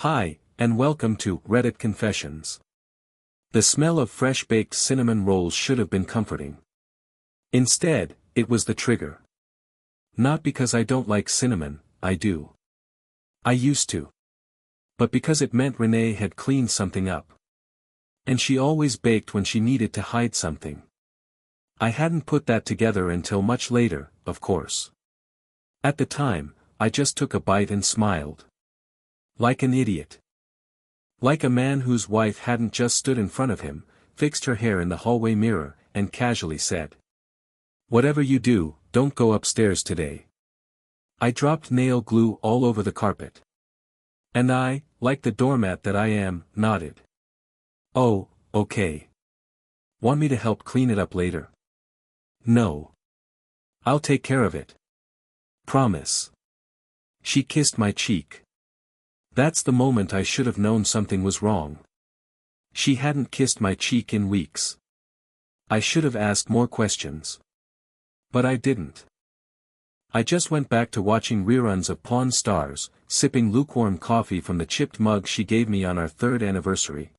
Hi, and welcome to Reddit Confessions. The smell of fresh-baked cinnamon rolls should have been comforting. Instead, it was the trigger. Not because I don't like cinnamon, I do. I used to. But because it meant Renee had cleaned something up. And she always baked when she needed to hide something. I hadn't put that together until much later, of course. At the time, I just took a bite and smiled. Like an idiot. Like a man whose wife hadn't just stood in front of him, fixed her hair in the hallway mirror, and casually said, "Whatever you do, don't go upstairs today." I dropped nail glue all over the carpet. And I, like the doormat that I am, nodded. "Oh, okay. Want me to help clean it up later?" "No. I'll take care of it. Promise." She kissed my cheek. That's the moment I should have known something was wrong. She hadn't kissed my cheek in weeks. I should have asked more questions. But I didn't. I just went back to watching reruns of Pawn Stars, sipping lukewarm coffee from the chipped mug she gave me on our 3rd anniversary.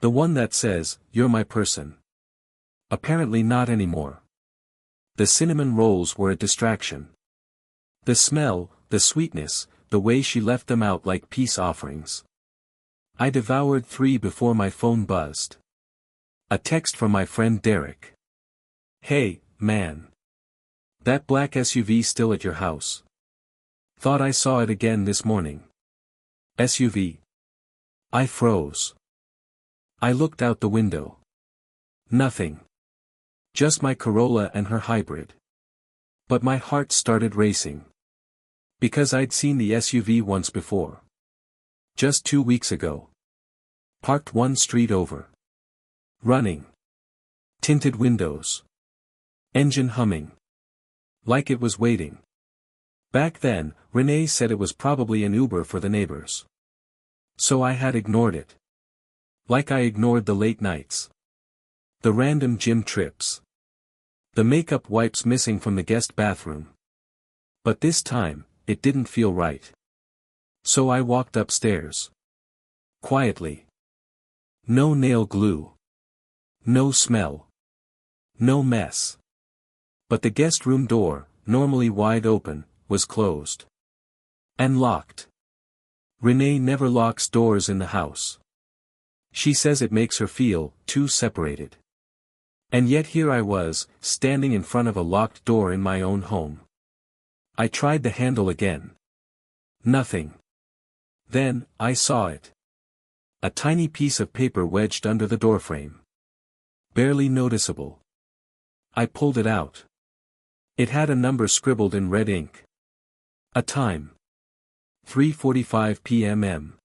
The one that says, "You're my person." Apparently not anymore. The cinnamon rolls were a distraction. The smell, the sweetness, the way she left them out like peace offerings. I devoured 3 before my phone buzzed. A text from my friend Derek. "Hey, man. That black SUV still at your house? Thought I saw it again this morning." SUV? I froze. I looked out the window. Nothing. Just my Corolla and her hybrid. But my heart started racing. Because I'd seen the SUV once before. Just 2 weeks ago. Parked one street over. Running. Tinted windows. Engine humming. Like it was waiting. Back then, Renee said it was probably an Uber for the neighbors. So I had ignored it. Like I ignored the late nights. The random gym trips. The makeup wipes missing from the guest bathroom. But this time, it didn't feel right. So I walked upstairs. Quietly. No nail glue. No smell. No mess. But the guest room door, normally wide open, was closed. And locked. Renee never locks doors in the house. She says it makes her feel too separated. And yet here I was, standing in front of a locked door in my own home. I tried the handle again. Nothing. Then, I saw it. A tiny piece of paper wedged under the doorframe. Barely noticeable. I pulled it out. It had a number scribbled in red ink. A time. 3:45 p.m.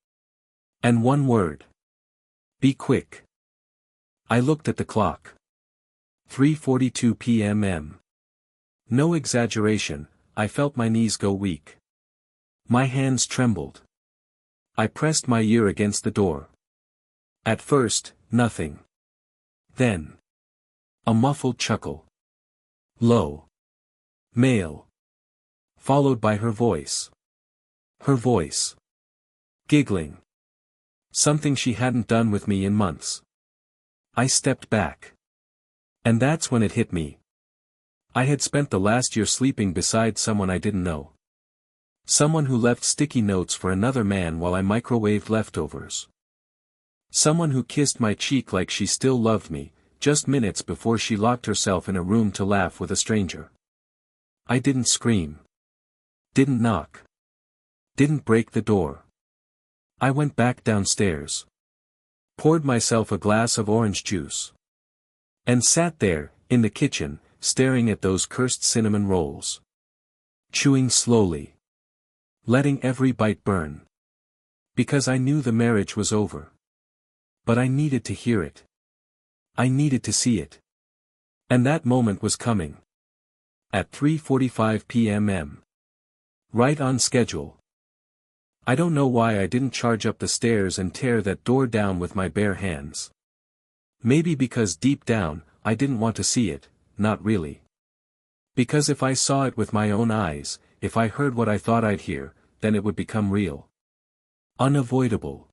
And one word. Be quick. I looked at the clock. 3:42 p.m. No exaggeration, I felt my knees go weak. My hands trembled. I pressed my ear against the door. At first, nothing. Then. A muffled chuckle. Low. Male. Followed by her voice. Her voice. Giggling. Something she hadn't done with me in months. I stepped back. And that's when it hit me. I had spent the last year sleeping beside someone I didn't know. Someone who left sticky notes for another man while I microwaved leftovers. Someone who kissed my cheek like she still loved me, just minutes before she locked herself in a room to laugh with a stranger. I didn't scream. Didn't knock. Didn't break the door. I went back downstairs. Poured myself a glass of orange juice. And sat there, in the kitchen, staring at those cursed cinnamon rolls. Chewing slowly. Letting every bite burn. Because I knew the marriage was over. But I needed to hear it. I needed to see it. And that moment was coming. At 3:45 p.m. Right on schedule. I don't know why I didn't charge up the stairs and tear that door down with my bare hands. Maybe because deep down, I didn't want to see it, not really. Because if I saw it with my own eyes, if I heard what I thought I'd hear, then it would become real. Unavoidable.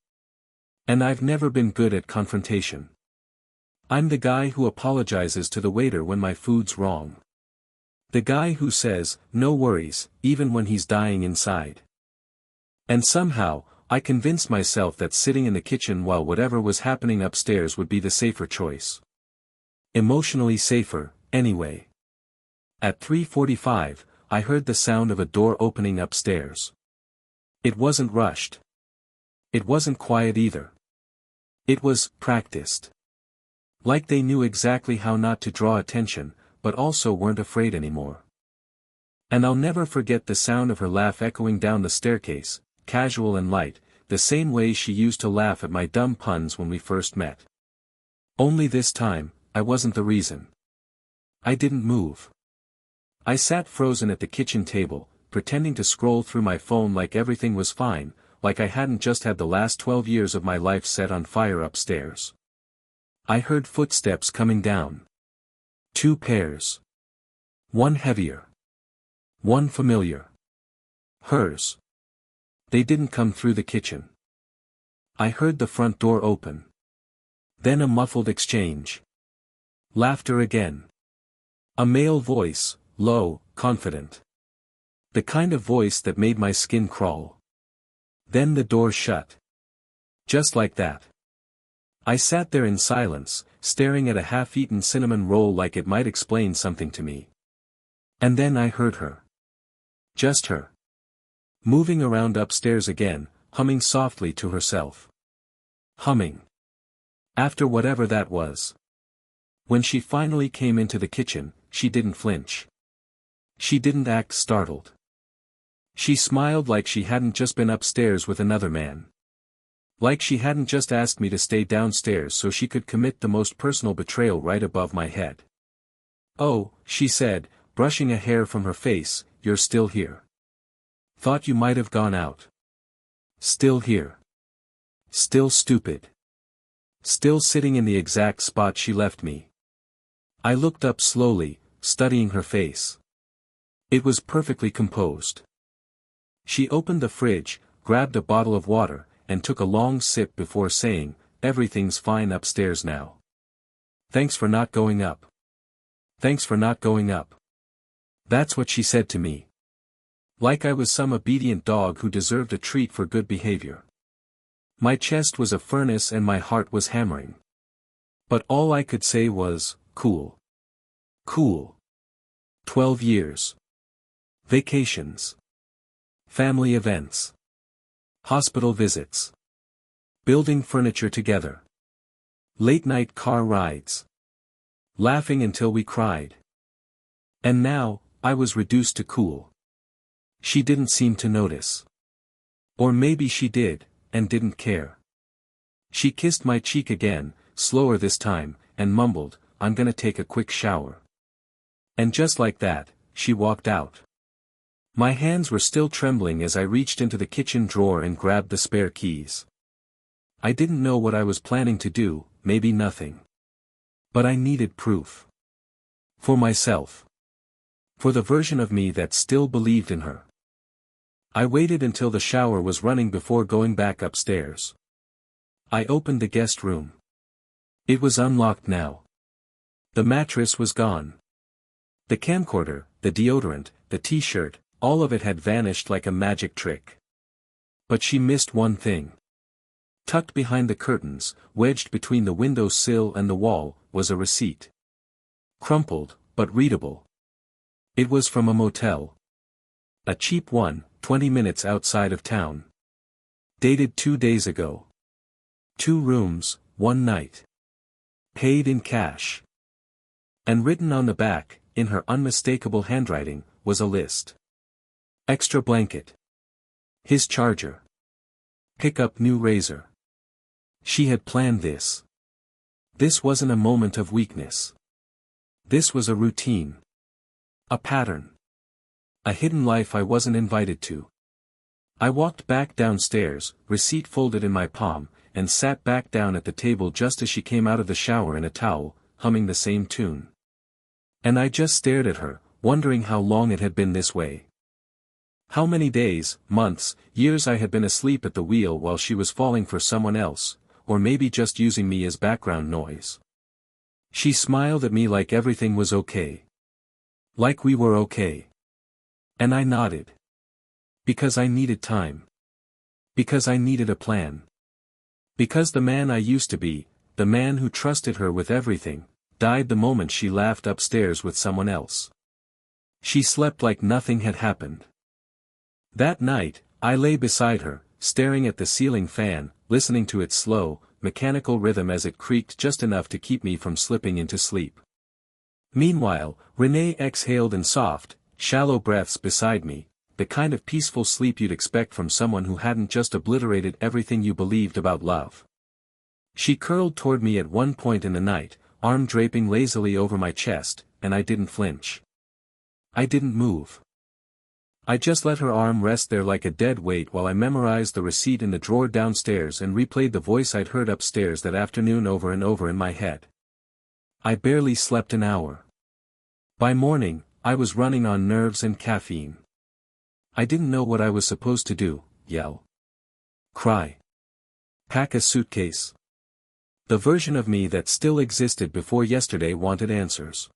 And I've never been good at confrontation. I'm the guy who apologizes to the waiter when my food's wrong. The guy who says, no worries, even when he's dying inside. And somehow, I convinced myself that sitting in the kitchen while whatever was happening upstairs would be the safer choice. Emotionally safer, anyway. At 3:45, I heard the sound of a door opening upstairs. It wasn't rushed. It wasn't quiet either. It was practiced. Like they knew exactly how not to draw attention, but also weren't afraid anymore. And I'll never forget the sound of her laugh echoing down the staircase, casual and light, the same way she used to laugh at my dumb puns when we first met. Only this time, I wasn't the reason. I didn't move. I sat frozen at the kitchen table, pretending to scroll through my phone like everything was fine, like I hadn't just had the last 12 years of my life set on fire upstairs. I heard footsteps coming down. 2 pairs. One heavier. One familiar. Hers. They didn't come through the kitchen. I heard the front door open. Then a muffled exchange. Laughter again. A male voice, low, confident. The kind of voice that made my skin crawl. Then the door shut. Just like that. I sat there in silence, staring at a half-eaten cinnamon roll like it might explain something to me. And then I heard her. Just her. Moving around upstairs again, humming softly to herself. Humming. After whatever that was. When she finally came into the kitchen, she didn't flinch. She didn't act startled. She smiled like she hadn't just been upstairs with another man. Like she hadn't just asked me to stay downstairs so she could commit the most personal betrayal right above my head. "Oh," she said, brushing a hair from her face, "you're still here. Thought you might have gone out. Still here. Still stupid. Still sitting in the exact spot she left me." I looked up slowly, studying her face. It was perfectly composed. She opened the fridge, grabbed a bottle of water, and took a long sip before saying, "Everything's fine upstairs now. Thanks for not going up. Thanks for not going up." That's what she said to me. Like I was some obedient dog who deserved a treat for good behavior. My chest was a furnace and my heart was hammering. But all I could say was, cool. Cool. 12 years. Vacations. Family events. Hospital visits. Building furniture together. Late-night car rides. Laughing until we cried. And now, I was reduced to cool. She didn't seem to notice. Or maybe she did, and didn't care. She kissed my cheek again, slower this time, and mumbled, "I'm gonna take a quick shower." And just like that, she walked out. My hands were still trembling as I reached into the kitchen drawer and grabbed the spare keys. I didn't know what I was planning to do, maybe nothing. But I needed proof. For myself. For the version of me that still believed in her. I waited until the shower was running before going back upstairs. I opened the guest room. It was unlocked now. The mattress was gone. The camcorder, the deodorant, the t-shirt, all of it had vanished like a magic trick. But she missed one thing. Tucked behind the curtains, wedged between the window sill and the wall, was a receipt. Crumpled, but readable. It was from a motel. A cheap one, 20 minutes outside of town. Dated 2 days ago. 2 rooms, 1 night. Paid in cash. And written on the back, in her unmistakable handwriting, was a list. Extra blanket. His charger. Pick up new razor. She had planned this. This wasn't a moment of weakness. This was a routine. A pattern. A hidden life I wasn't invited to. I walked back downstairs, receipt folded in my palm, and sat back down at the table just as she came out of the shower in a towel, humming the same tune. And I just stared at her, wondering how long it had been this way. How many days, months, years I had been asleep at the wheel while she was falling for someone else, or maybe just using me as background noise. She smiled at me like everything was okay. Like we were okay. And I nodded. Because I needed time. Because I needed a plan. Because the man I used to be, the man who trusted her with everything, died the moment she laughed upstairs with someone else. She slept like nothing had happened. That night, I lay beside her, staring at the ceiling fan, listening to its slow, mechanical rhythm as it creaked just enough to keep me from slipping into sleep. Meanwhile, Renee exhaled in soft, shallow breaths beside me, the kind of peaceful sleep you'd expect from someone who hadn't just obliterated everything you believed about love. She curled toward me at one point in the night, arm draping lazily over my chest, and I didn't flinch. I didn't move. I just let her arm rest there like a dead weight while I memorized the receipt in the drawer downstairs and replayed the voice I'd heard upstairs that afternoon over and over in my head. I barely slept an hour. By morning, I was running on nerves and caffeine. I didn't know what I was supposed to do: yell, cry, pack a suitcase. The version of me that still existed before yesterday wanted answers.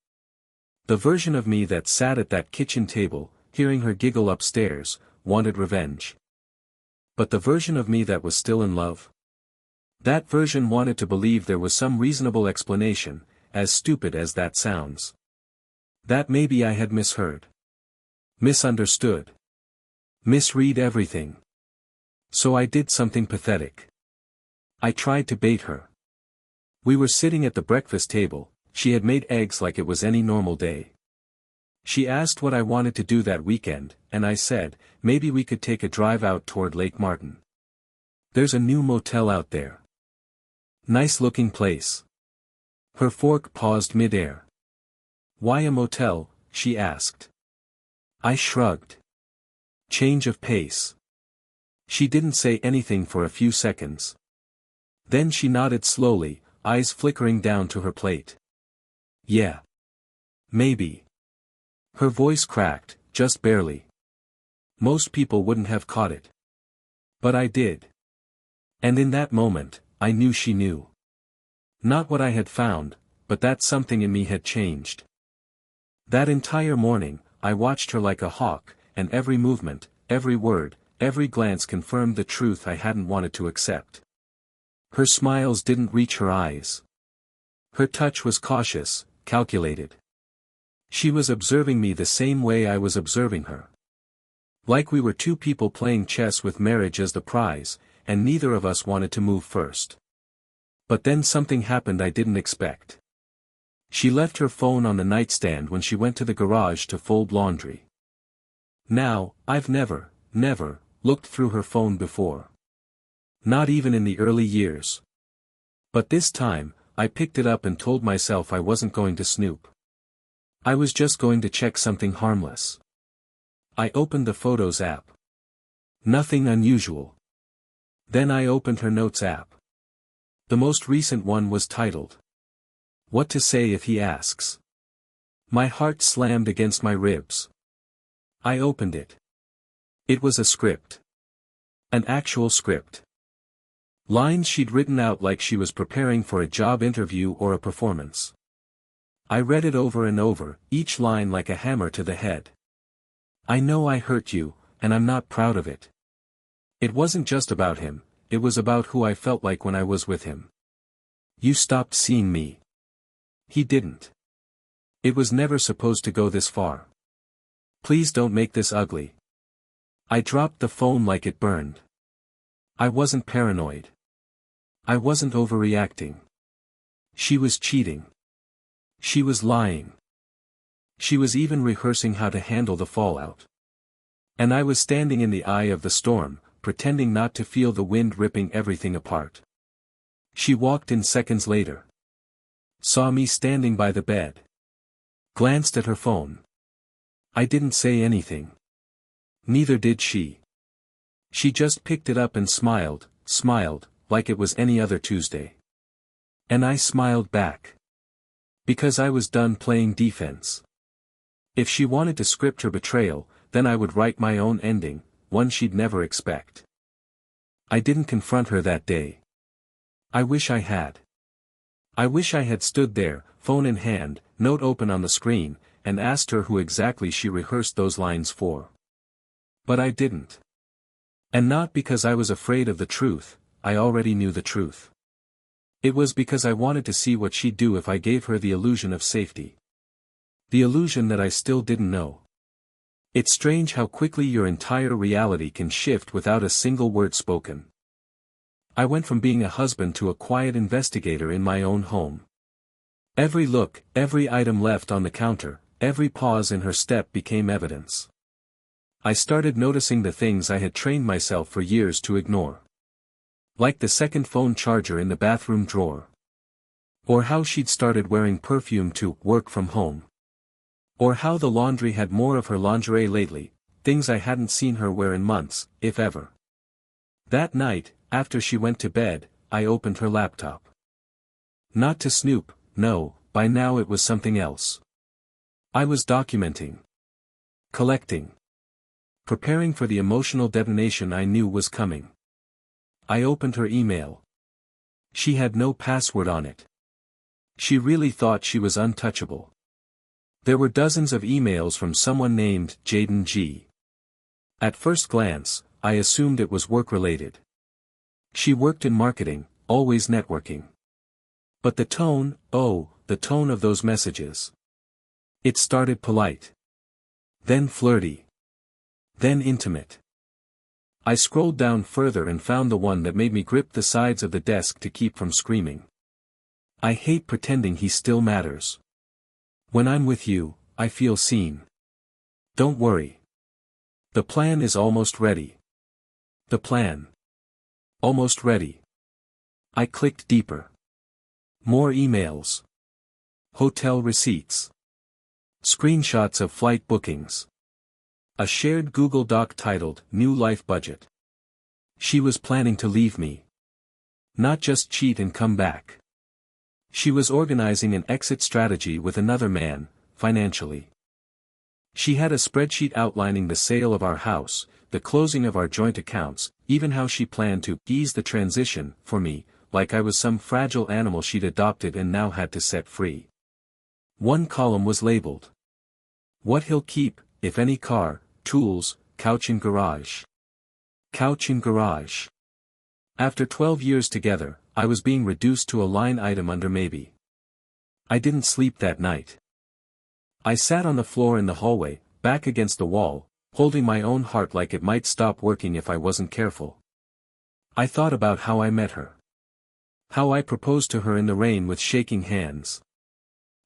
The version of me that sat at that kitchen table, hearing her giggle upstairs, wanted revenge. But the version of me that was still in love? That version wanted to believe there was some reasonable explanation, as stupid as that sounds. That maybe I had misheard. Misunderstood. Misread everything. So I did something pathetic. I tried to bait her. We were sitting at the breakfast table. She had made eggs like it was any normal day. She asked what I wanted to do that weekend, and I said, maybe we could take a drive out toward Lake Martin. There's a new motel out there. Nice looking place. Her fork paused mid-air. Why a motel? She asked. I shrugged. Change of pace. She didn't say anything for a few seconds. Then she nodded slowly, eyes flickering down to her plate. Yeah. Maybe. Her voice cracked, just barely. Most people wouldn't have caught it. But I did. And in that moment, I knew she knew. Not what I had found, but that something in me had changed. That entire morning, I watched her like a hawk, and every movement, every word, every glance confirmed the truth I hadn't wanted to accept. Her smiles didn't reach her eyes. Her touch was cautious, calculated. She was observing me the same way I was observing her. Like we were two people playing chess with marriage as the prize, and neither of us wanted to move first. But then something happened I didn't expect. She left her phone on the nightstand when she went to the garage to fold laundry. Now, I've never looked through her phone before. Not even in the early years. But this time, I picked it up and told myself I wasn't going to snoop. I was just going to check something harmless. I opened the Photos app. Nothing unusual. Then I opened her Notes app. The most recent one was titled, What to Say If He Asks. My heart slammed against my ribs. I opened it. It was a script. An actual script. Lines she'd written out like she was preparing for a job interview or a performance. I read it over and over, each line like a hammer to the head. I know I hurt you, and I'm not proud of it. It wasn't just about him, it was about who I felt like when I was with him. You stopped seeing me. He didn't. It was never supposed to go this far. Please don't make this ugly. I dropped the phone like it burned. I wasn't paranoid. I wasn't overreacting. She was cheating. She was lying. She was even rehearsing how to handle the fallout. And I was standing in the eye of the storm, pretending not to feel the wind ripping everything apart. She walked in seconds later. Saw me standing by the bed. Glanced at her phone. I didn't say anything. Neither did she. She just picked it up and smiled, like it was any other Tuesday. And I smiled back. Because I was done playing defense. If she wanted to script her betrayal, then I would write my own ending, one she'd never expect. I didn't confront her that day. I wish I had. I wish I had stood there, phone in hand, note open on the screen, and asked her who exactly she rehearsed those lines for. But I didn't. And not because I was afraid of the truth, I already knew the truth. It was because I wanted to see what she'd do if I gave her the illusion of safety. The illusion that I still didn't know. It's strange how quickly your entire reality can shift without a single word spoken. I went from being a husband to a quiet investigator in my own home. Every look, every item left on the counter, every pause in her step became evidence. I started noticing the things I had trained myself for years to ignore. Like the second phone charger in the bathroom drawer. Or how she'd started wearing perfume to work from home. Or how the laundry had more of her lingerie lately, things I hadn't seen her wear in months, if ever. That night, after she went to bed, I opened her laptop. Not to snoop, no, by now it was something else. I was documenting. Collecting. Preparing for the emotional detonation I knew was coming. I opened her email. She had no password on it. She really thought she was untouchable. There were dozens of emails from someone named Jaden G. At first glance, I assumed it was work-related. She worked in marketing, always networking. But the tone, the tone of those messages. It started polite. Then flirty. Then intimate. I scrolled down further and found the one that made me grip the sides of the desk to keep from screaming. I hate pretending he still matters. When I'm with you, I feel seen. Don't worry. The plan is almost ready. The plan. Almost ready. I clicked deeper. More emails. Hotel receipts. Screenshots of flight bookings. A shared Google Doc titled New Life Budget. She was planning to leave me. Not just cheat and come back. She was organizing an exit strategy with another man, financially. She had a spreadsheet outlining the sale of our house, the closing of our joint accounts, even how she planned to ease the transition for me, like I was some fragile animal she'd adopted and now had to set free. One column was labeled. What he'll keep, if any: car, tools, couch in garage. Couch in garage. After 12 years together, I was being reduced to a line item under maybe. I didn't sleep that night. I sat on the floor in the hallway, back against the wall, holding my own heart like it might stop working if I wasn't careful. I thought about how I met her. How I proposed to her in the rain with shaking hands.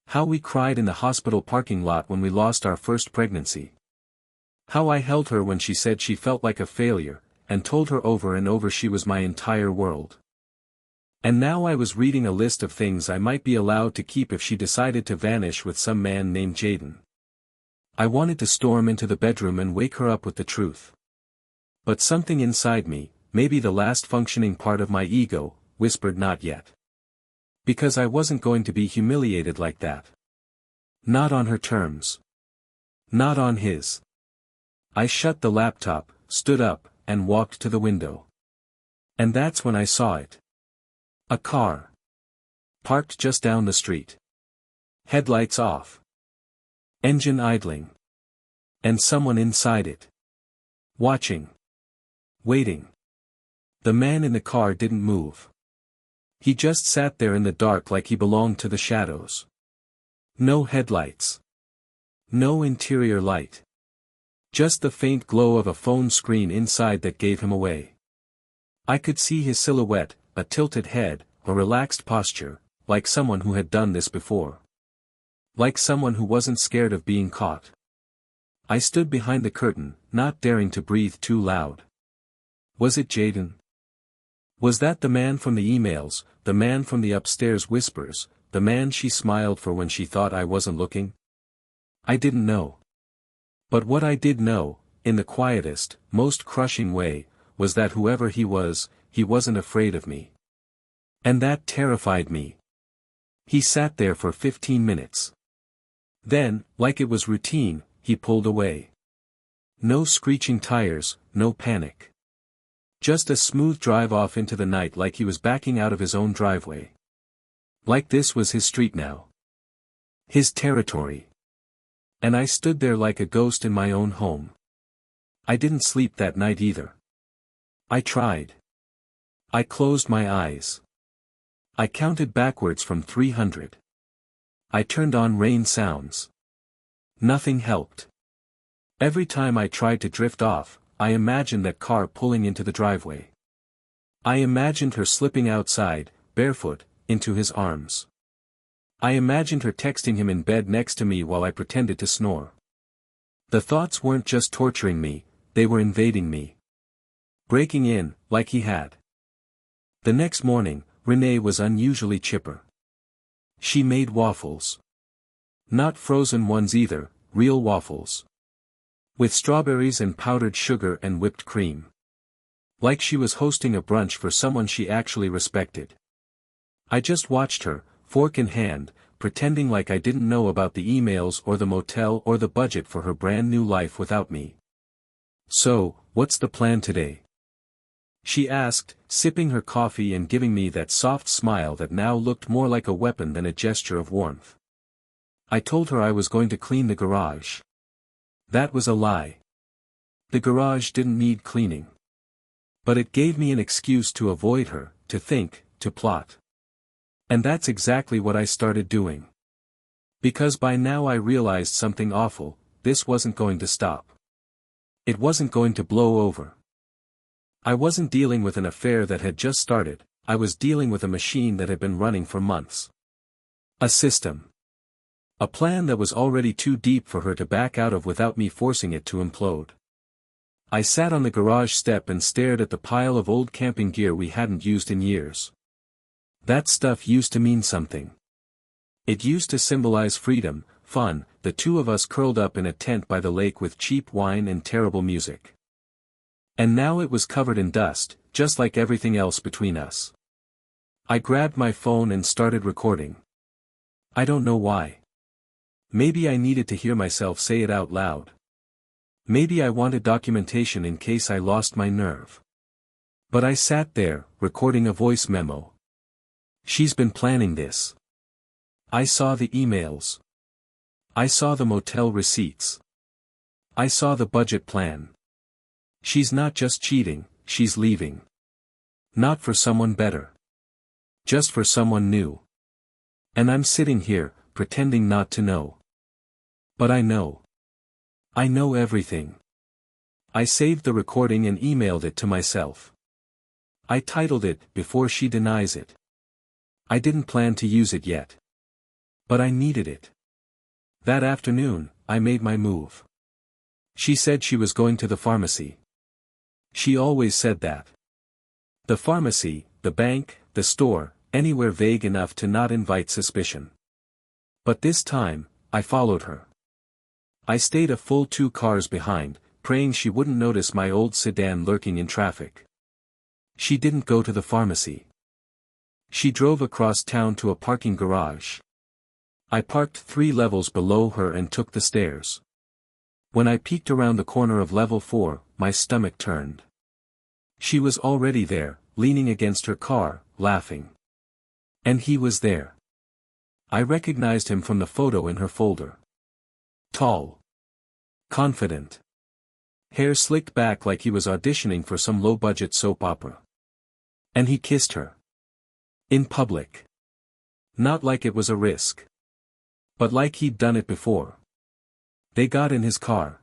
How we cried in the hospital parking lot when we lost our first pregnancy. How I held her when she said she felt like a failure, and told her over and over she was my entire world. And now I was reading a list of things I might be allowed to keep if she decided to vanish with some man named Jaden. I wanted to storm into the bedroom and wake her up with the truth. But something inside me, maybe the last functioning part of my ego, whispered not yet. Because I wasn't going to be humiliated like that. Not on her terms. Not on his. I shut the laptop, stood up, and walked to the window. And that's when I saw it. A car. Parked just down the street. Headlights off. Engine idling. And someone inside it. Watching. Waiting. The man in the car didn't move. He just sat there in the dark like he belonged to the shadows. No headlights. No interior light. Just the faint glow of a phone screen inside that gave him away. I could see his silhouette, a tilted head, a relaxed posture, like someone who had done this before. Like someone who wasn't scared of being caught. I stood behind the curtain, not daring to breathe too loud. Was it Jaden? Was that the man from the emails, the man from the upstairs whispers, the man she smiled for when she thought I wasn't looking? I didn't know. But what I did know, in the quietest, most crushing way, was that whoever he wasn't afraid of me. And that terrified me. He sat there for 15 minutes. Then, like it was routine, he pulled away. No screeching tires, no panic. Just a smooth drive off into the night like he was backing out of his own driveway. Like this was his street now. His territory. And I stood there like a ghost in my own home. I didn't sleep that night either. I tried. I closed my eyes. I counted backwards from 300. I turned on rain sounds. Nothing helped. Every time I tried to drift off, I imagined that car pulling into the driveway. I imagined her slipping outside, barefoot, into his arms. I imagined her texting him in bed next to me while I pretended to snore. The thoughts weren't just torturing me, they were invading me. Breaking in, like he had. The next morning, Renee was unusually chipper. She made waffles. Not frozen ones either, real waffles. With strawberries and powdered sugar and whipped cream. Like she was hosting a brunch for someone she actually respected. I just watched her, fork in hand, pretending like I didn't know about the emails or the motel or the budget for her brand new life without me. "So, what's the plan today?" she asked, sipping her coffee and giving me that soft smile that now looked more like a weapon than a gesture of warmth. I told her I was going to clean the garage. That was a lie. The garage didn't need cleaning. But it gave me an excuse to avoid her, to think, to plot. And that's exactly what I started doing. Because by now I realized something awful, this wasn't going to stop. It wasn't going to blow over. I wasn't dealing with an affair that had just started, I was dealing with a machine that had been running for months. A system. A plan that was already too deep for her to back out of without me forcing it to implode. I sat on the garage step and stared at the pile of old camping gear we hadn't used in years. That stuff used to mean something. It used to symbolize freedom, fun, the two of us curled up in a tent by the lake with cheap wine and terrible music. And now it was covered in dust, just like everything else between us. I grabbed my phone and started recording. I don't know why. Maybe I needed to hear myself say it out loud. Maybe I wanted documentation in case I lost my nerve. But I sat there, recording a voice memo. She's been planning this. I saw the emails. I saw the motel receipts. I saw the budget plan. She's not just cheating, she's leaving. Not for someone better. Just for someone new. And I'm sitting here, pretending not to know. But I know. I know everything. I saved the recording and emailed it to myself. I titled it, "Before She Denies It." I didn't plan to use it yet. But I needed it. That afternoon, I made my move. She said she was going to the pharmacy. She always said that. The pharmacy, the bank, the store, anywhere vague enough to not invite suspicion. But this time, I followed her. I stayed a full 2 cars behind, praying she wouldn't notice my old sedan lurking in traffic. She didn't go to the pharmacy. She drove across town to a parking garage. I parked 3 levels below her and took the stairs. When I peeked around the corner of level 4, my stomach turned. She was already there, leaning against her car, laughing. And he was there. I recognized him from the photo in her folder. Tall. Confident. Hair slicked back like he was auditioning for some low-budget soap opera. And he kissed her. In public. Not like it was a risk. But like he'd done it before. They got in his car.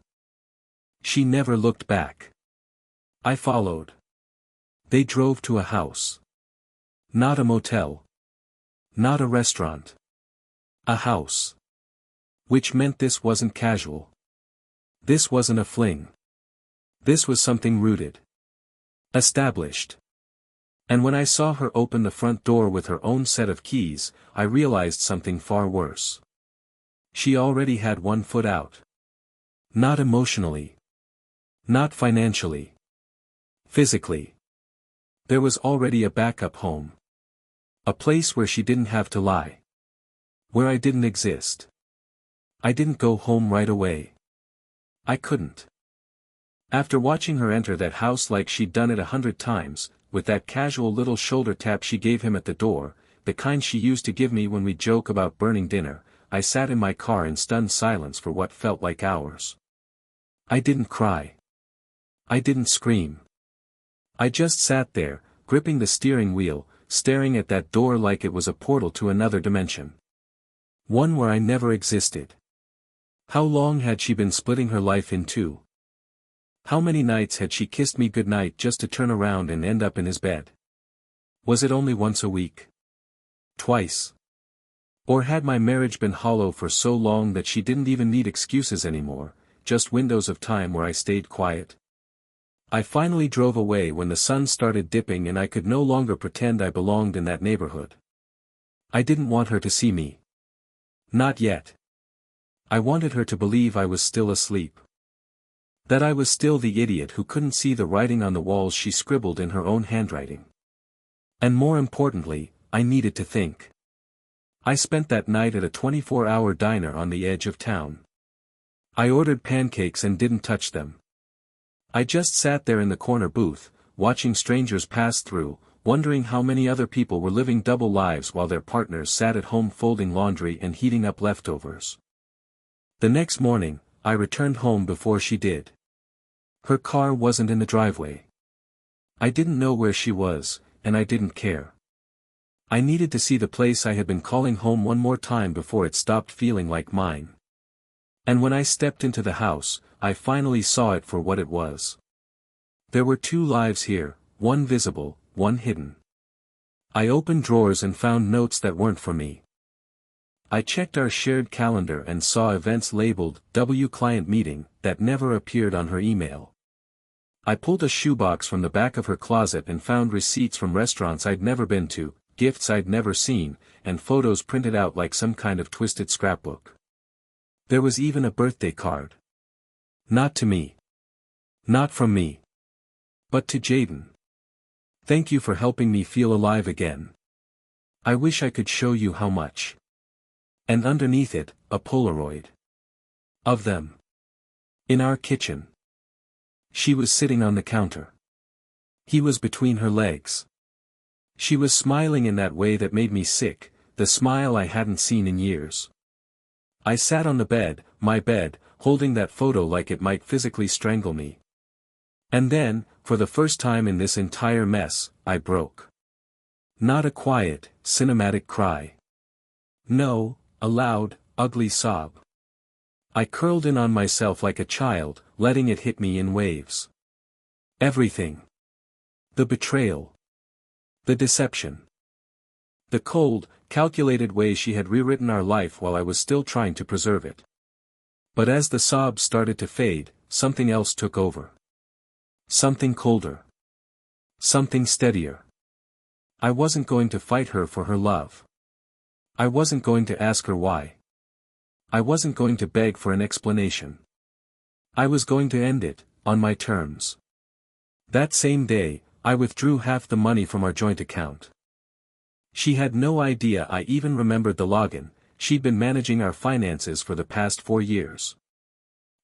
She never looked back. I followed. They drove to a house. Not a motel. Not a restaurant. A house. Which meant this wasn't casual. This wasn't a fling. This was something rooted. Established. And when I saw her open the front door with her own set of keys, I realized something far worse. She already had one foot out. Not emotionally. Not financially. Physically. There was already a backup home. A place where she didn't have to lie. Where I didn't exist. I didn't go home right away. I couldn't. After watching her enter that house like she'd done it 100 times, with that casual little shoulder tap she gave him at the door, the kind she used to give me when we'd joke about burning dinner, I sat in my car in stunned silence for what felt like hours. I didn't cry. I didn't scream. I just sat there, gripping the steering wheel, staring at that door like it was a portal to another dimension. One where I never existed. How long had she been splitting her life in two? How many nights had she kissed me goodnight just to turn around and end up in his bed? Was it only once a week? Twice? Or had my marriage been hollow for so long that she didn't even need excuses anymore, just windows of time where I stayed quiet? I finally drove away when the sun started dipping and I could no longer pretend I belonged in that neighborhood. I didn't want her to see me. Not yet. I wanted her to believe I was still asleep. That I was still the idiot who couldn't see the writing on the walls she scribbled in her own handwriting. And more importantly, I needed to think. I spent that night at a 24-hour diner on the edge of town. I ordered pancakes and didn't touch them. I just sat there in the corner booth, watching strangers pass through, wondering how many other people were living double lives while their partners sat at home folding laundry and heating up leftovers. The next morning, I returned home before she did. Her car wasn't in the driveway. I didn't know where she was, and I didn't care. I needed to see the place I had been calling home one more time before it stopped feeling like mine. And when I stepped into the house, I finally saw it for what it was. There were two lives here, one visible, one hidden. I opened drawers and found notes that weren't for me. I checked our shared calendar and saw events labeled W client meeting that never appeared on her email. I pulled a shoebox from the back of her closet and found receipts from restaurants I'd never been to, gifts I'd never seen, and photos printed out like some kind of twisted scrapbook. There was even a birthday card. Not to me. Not from me. But to Jaden. Thank you for helping me feel alive again. I wish I could show you how much. And underneath it, a Polaroid. Of them. In our kitchen. She was sitting on the counter. He was between her legs. She was smiling in that way that made me sick, the smile I hadn't seen in years. I sat on the bed, my bed, holding that photo like it might physically strangle me. And then, for the first time in this entire mess, I broke. Not a quiet, cinematic cry. No, a loud, ugly sob. I curled in on myself like a child, letting it hit me in waves. Everything. The betrayal. The deception. The cold, calculated way she had rewritten our life while I was still trying to preserve it. But as the sobs started to fade, something else took over. Something colder. Something steadier. I wasn't going to fight her for her love. I wasn't going to ask her why. I wasn't going to beg for an explanation. I was going to end it, on my terms. That same day, I withdrew half the money from our joint account. She had no idea I even remembered the login. She'd been managing our finances for the past 4 years.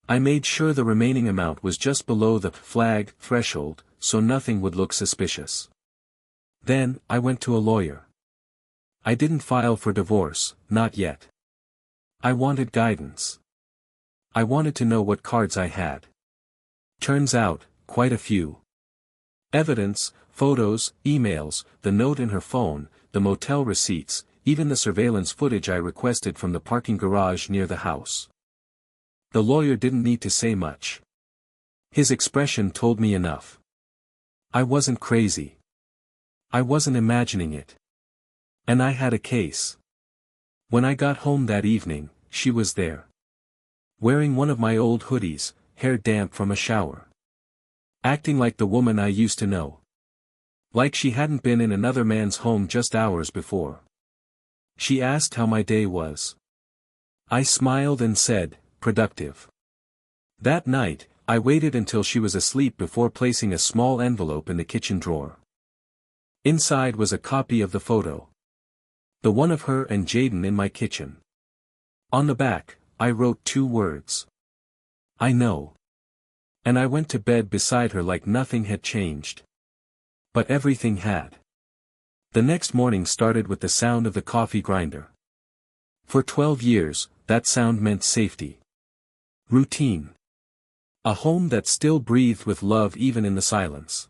I made sure the remaining amount was just below the flag threshold, so nothing would look suspicious. Then, I went to a lawyer. I didn't file for divorce, not yet. I wanted guidance. I wanted to know what cards I had. Turns out, quite a few. Evidence, photos, emails, the note in her phone, the motel receipts, even the surveillance footage I requested from the parking garage near the house. The lawyer didn't need to say much. His expression told me enough. I wasn't crazy. I wasn't imagining it. And I had a case. When I got home that evening, she was there. Wearing one of my old hoodies, hair damp from a shower. Acting like the woman I used to know. Like she hadn't been in another man's home just hours before. She asked how my day was. I smiled and said, productive. That night, I waited until she was asleep before placing a small envelope in the kitchen drawer. Inside was a copy of the photo. The one of her and Jaden in my kitchen. On the back, I wrote 2 words. I know. And I went to bed beside her like nothing had changed. But everything had. The next morning started with the sound of the coffee grinder. For 12 years, that sound meant safety. Routine. A home that still breathed with love even in the silence.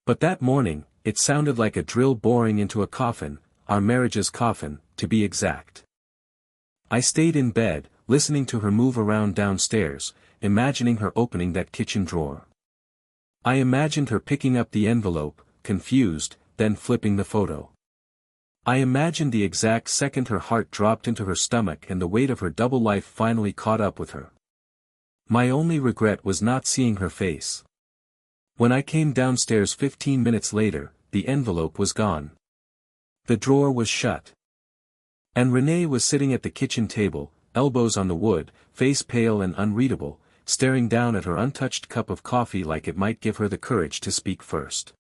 But that morning, it sounded like a drill boring into a coffin, our marriage's coffin, to be exact. I stayed in bed, listening to her move around downstairs, imagining her opening that kitchen drawer. I imagined her picking up the envelope, confused, then flipping the photo. I imagined the exact second her heart dropped into her stomach and the weight of her double life finally caught up with her. My only regret was not seeing her face. When I came downstairs 15 minutes later, the envelope was gone. The drawer was shut. And Renee was sitting at the kitchen table, elbows on the wood, face pale and unreadable, staring down at her untouched cup of coffee like it might give her the courage to speak first.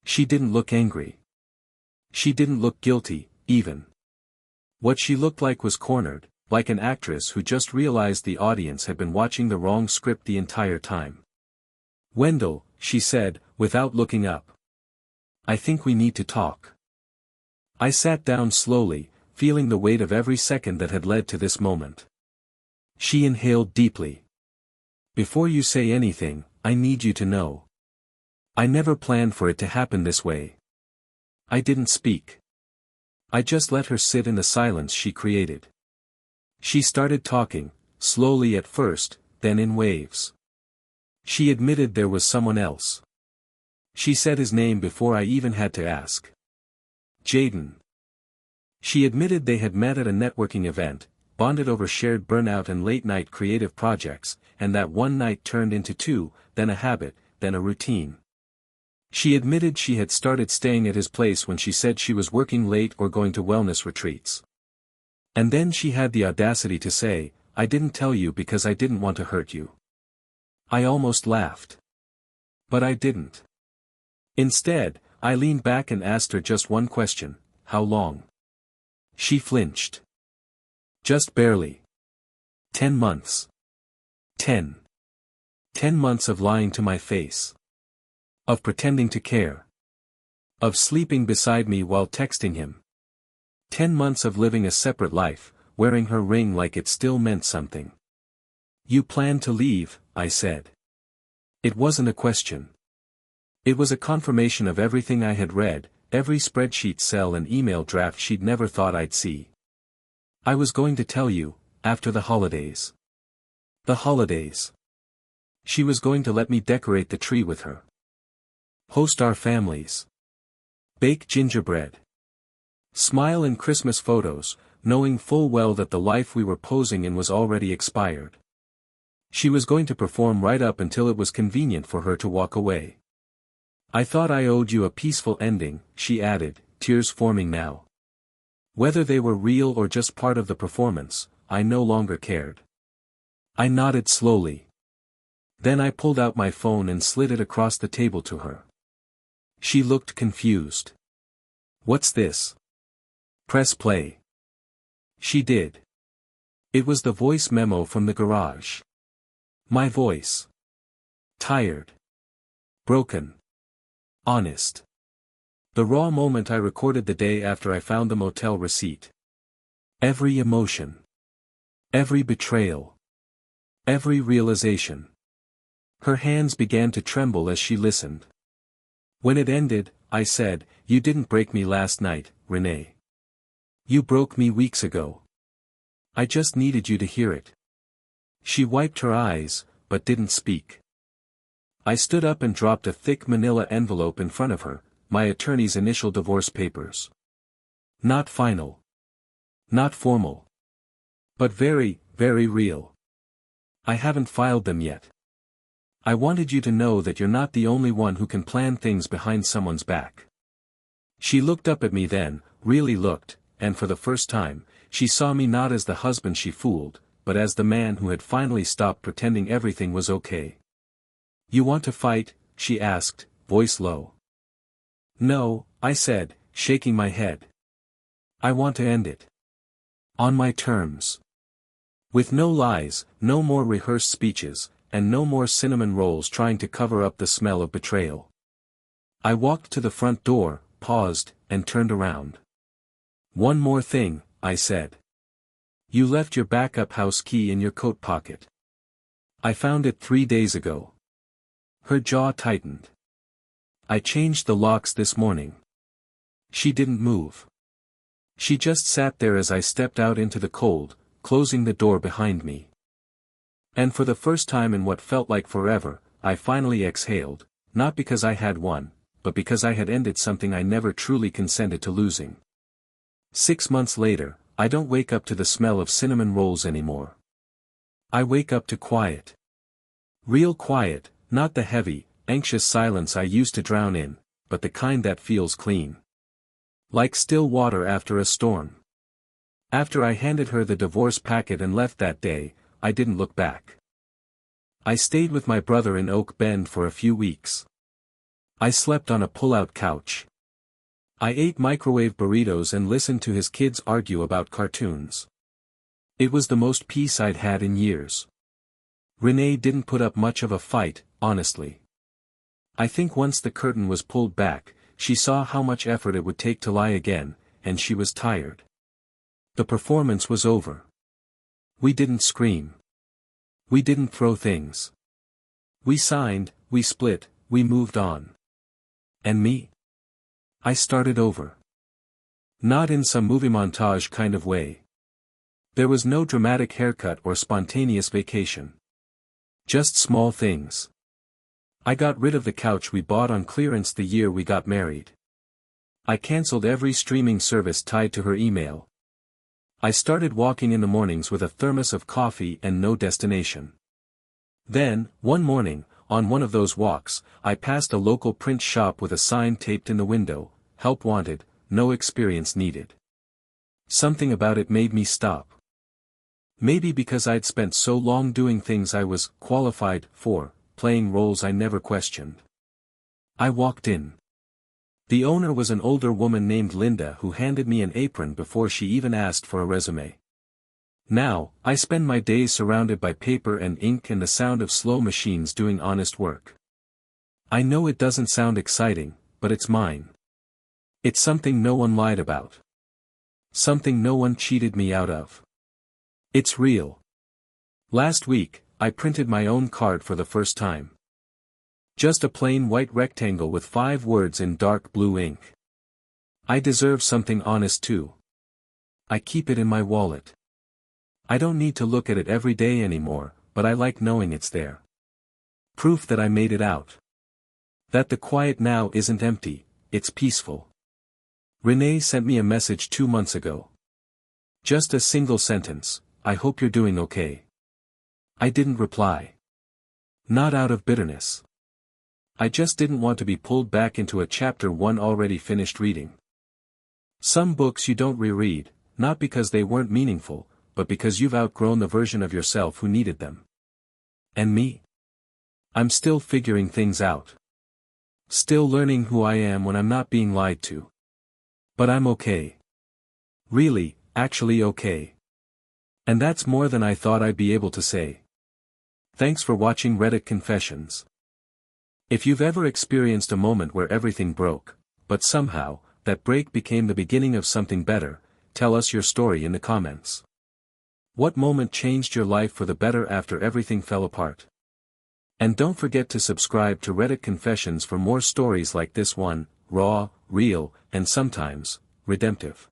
She didn't look angry. She didn't look guilty, even. What she looked like was cornered, like an actress who just realized the audience had been watching the wrong script the entire time. "Wendell," she said, without looking up. "I think we need to talk." I sat down slowly, feeling the weight of every second that had led to this moment. She inhaled deeply. "Before you say anything, I need you to know. I never planned for it to happen this way." I didn't speak. I just let her sit in the silence she created. She started talking, slowly at first, then in waves. She admitted there was someone else. She said his name before I even had to ask. Jaden. She admitted they had met at a networking event, bonded over shared burnout and late-night creative projects, and that one night turned into two, then a habit, then a routine. She admitted she had started staying at his place when she said she was working late or going to wellness retreats. And then she had the audacity to say, "I didn't tell you because I didn't want to hurt you." I almost laughed. But I didn't. Instead, I leaned back and asked her just one question: how long? She flinched. "Just barely. 10 months. 10. 10 months of lying to my face. Of pretending to care. Of sleeping beside me while texting him. 10 months of living a separate life, wearing her ring like it still meant something." "You planned to leave," I said. It wasn't a question. It was a confirmation of everything I had read, every spreadsheet cell and email draft she'd never thought I'd see. "I was going to tell you, after the holidays." The holidays. She was going to let me decorate the tree with her. Host our families. Bake gingerbread. Smile in Christmas photos, knowing full well that the life we were posing in was already expired. She was going to perform right up until it was convenient for her to walk away. "I thought I owed you a peaceful ending," she added, tears forming now. Whether they were real or just part of the performance, I no longer cared. I nodded slowly. Then I pulled out my phone and slid it across the table to her. She looked confused. "What's this?" "Press play." She did. It was the voice memo from the garage. My voice. Tired. Broken. Honest. The raw moment I recorded the day after I found the motel receipt. Every emotion. Every betrayal. Every realization. Her hands began to tremble as she listened. When it ended, I said, "You didn't break me last night, Renee. You broke me weeks ago. I just needed you to hear it." She wiped her eyes, but didn't speak. I stood up and dropped a thick manila envelope in front of her, my attorney's initial divorce papers. Not final. Not formal. But very, very real. I haven't filed them yet. I wanted you to know that you're not the only one who can plan things behind someone's back. She looked up at me then, really looked, and for the first time, she saw me not as the husband she fooled, but as the man who had finally stopped pretending everything was okay. "You want to fight?" she asked, voice low. "No," I said, shaking my head. "I want to end it. On my terms. With no lies, no more rehearsed speeches, and no more cinnamon rolls trying to cover up the smell of betrayal. I walked to the front door, paused, and turned around. "One more thing," I said. "You left your backup house key in your coat pocket." "I found it 3 days ago." Her jaw tightened. "I changed the locks this morning." She didn't move. She just sat there as I stepped out into the cold, closing the door behind me. And for the first time in what felt like forever, I finally exhaled, not because I had won, but because I had ended something I never truly consented to losing. 6 months later, I don't wake up to the smell of cinnamon rolls anymore. I wake up to quiet. Real quiet, not the heavy, anxious silence I used to drown in, but the kind that feels clean. Like still water after a storm. After I handed her the divorce packet and left that day, I didn't look back. I stayed with my brother in Oak Bend for a few weeks. I slept on a pull-out couch. I ate microwave burritos and listened to his kids argue about cartoons. It was the most peace I'd had in years. Renee didn't put up much of a fight, honestly. I think once the curtain was pulled back, she saw how much effort it would take to lie again, and she was tired. The performance was over. We didn't scream. We didn't throw things. We signed, we split, we moved on. And me? I started over. Not in some movie montage kind of way. There was no dramatic haircut or spontaneous vacation. Just small things. I got rid of the couch we bought on clearance the year we got married. I canceled every streaming service tied to her email. I started walking in the mornings with a thermos of coffee and no destination. Then, one morning, on one of those walks, I passed a local print shop with a sign taped in the window, "Help wanted, no experience needed." Something about it made me stop. Maybe because I'd spent so long doing things I was qualified for, playing roles I never questioned. I walked in. The owner was an older woman named Linda who handed me an apron before she even asked for a resume. Now, I spend my days surrounded by paper and ink and the sound of slow machines doing honest work. I know it doesn't sound exciting, but it's mine. It's something no one lied about. Something no one cheated me out of. It's real. Last week, I printed my own card for the first time. Just a plain white rectangle with 5 words in dark blue ink. I deserve something honest too. I keep it in my wallet. I don't need to look at it every day anymore, but I like knowing it's there. Proof that I made it out. That the quiet now isn't empty, it's peaceful. Renee sent me a message 2 months ago. Just a single sentence, "I hope you're doing okay." I didn't reply. Not out of bitterness. I just didn't want to be pulled back into a chapter one already finished reading. Some books you don't reread, not because they weren't meaningful, but because you've outgrown the version of yourself who needed them. And me? I'm still figuring things out. Still learning who I am when I'm not being lied to. But I'm okay. Really, actually okay. And that's more than I thought I'd be able to say. Thanks for watching Reddit Confessions. If you've ever experienced a moment where everything broke, but somehow, that break became the beginning of something better, tell us your story in the comments. What moment changed your life for the better after everything fell apart? And don't forget to subscribe to Reddit Confessions for more stories like this one, raw, real, and sometimes, redemptive.